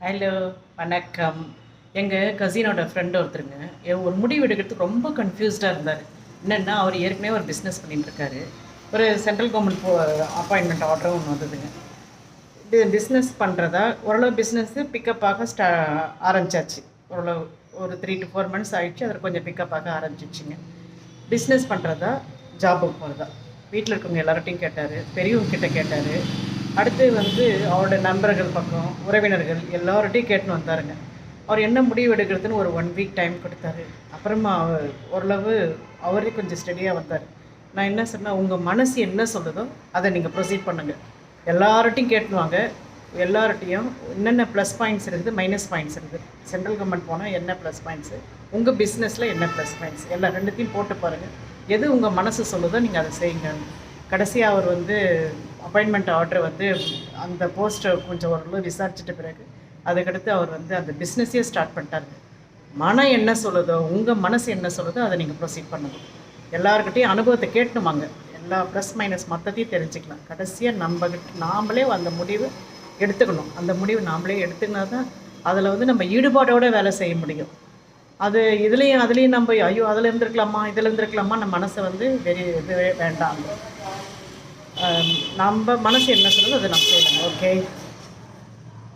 Hello, வணக்கம். எங்கள் கசினோட friend ஒருத்தருங்க ஒரு முடிவு எடுக்கிறதுக்கு ரொம்ப கன்ஃபியூஸ்டாக இருந்தார். என்னென்னா, அவர் ஏற்கனவே ஒரு பிஸ்னஸ் பண்ணிட்டுருக்காரு. ஒரு சென்ட்ரல் கவர்மெண்ட் அப்பாயின்மெண்ட் ஆர்டரும் ஒன்று வந்ததுங்க. இது பிஸ்னஸ் பண்ணுறதா ஓரளவு பிஸ்னஸ்ஸு பிக்கப் ஆக ஆரம்பிச்சாச்சு. ஓரளவு ஒரு 3 to 4 months ஆகிடுச்சு. அதில் கொஞ்சம் பிக்கப் ஆக ஆரம்பிச்சிச்சுங்க. பிஸ்னஸ் பண்ணுறதா ஜாபுக்கு போகிறதா வீட்டில் இருக்கவங்க எல்லார்ட்டையும் கேட்டார். பெரியவங்க கிட்ட கேட்டார். அடுத்து அவரோட நண்பர்கள் பக்கம் உறவினர்கள் எல்லார்ட்டையும் கேட்டுன்னு வந்தாருங்க. அவர் என்ன முடிவு எடுக்கிறதுன்னு ஒரு 1 week டைம் கொடுத்தாரு. அப்புறமா அவர் ஓரளவு அவரே கொஞ்சம் ஸ்டடியாக வந்தார். நான் என்ன சொன்னேன், உங்கள் மனசு என்ன சொல்லுதோ அதை நீங்கள் ப்ரொசீட் பண்ணுங்கள். எல்லார்ட்டையும் கேட்டுவாங்க. எல்லார்ட்டையும் என்னென்ன ப்ளஸ் பாயிண்ட்ஸ் இருக்குது, மைனஸ் பாயிண்ட்ஸ் இருக்குது. சென்ட்ரல் கவர்மெண்ட் போனால் என்ன ப்ளஸ் பாயிண்ட்ஸு, உங்கள் பிஸ்னஸில் என்ன ப்ளஸ் பாயிண்ட்ஸ், எல்லா ரெண்டுத்தையும் போட்டு பாருங்கள். எது உங்கள் மனசு சொல்லுதோ நீங்கள் அதை செய்யுங்க. கடைசியாக அவர் அப்பாயின்மெண்ட் ஆர்டர் அந்த போஸ்ட்டை கொஞ்சம் ஓரளவு விசாரிச்சிட்ட பிறகு அதுக்கடுத்து அவர் அந்த பிஸ்னஸையே ஸ்டார்ட் பண்ணிட்டாருங்க. மனம் என்ன சொல்லுதோ, உங்கள் மனசு என்ன சொல்லுதோ அதை நீங்கள் ப்ரொசீட் பண்ணணும். எல்லாருக்கிட்டையும் அனுபவத்தை கேட்டுனுமாங்க. எல்லா ப்ளஸ் மைனஸ் மொத்தத்தையும் தெரிஞ்சுக்கலாம். கடைசியாக நாமளே அந்த முடிவு எடுத்துக்கணும். அந்த முடிவு நாமளே எடுத்துக்கினா தான் அதில் நம்ம ஈடுபாடோடு வேலை செய்ய முடியும். அது அதுலேயும் நம்ம ஐயோ அதில் இருந்துருக்கலாமா இதில் இருந்துருக்கலாமா நம்ம மனசை இதுவே வேண்டாம். நம்ம மனசு என்ன சொல்லுதோ அதை நம்ம செய்யணும். ஓகே.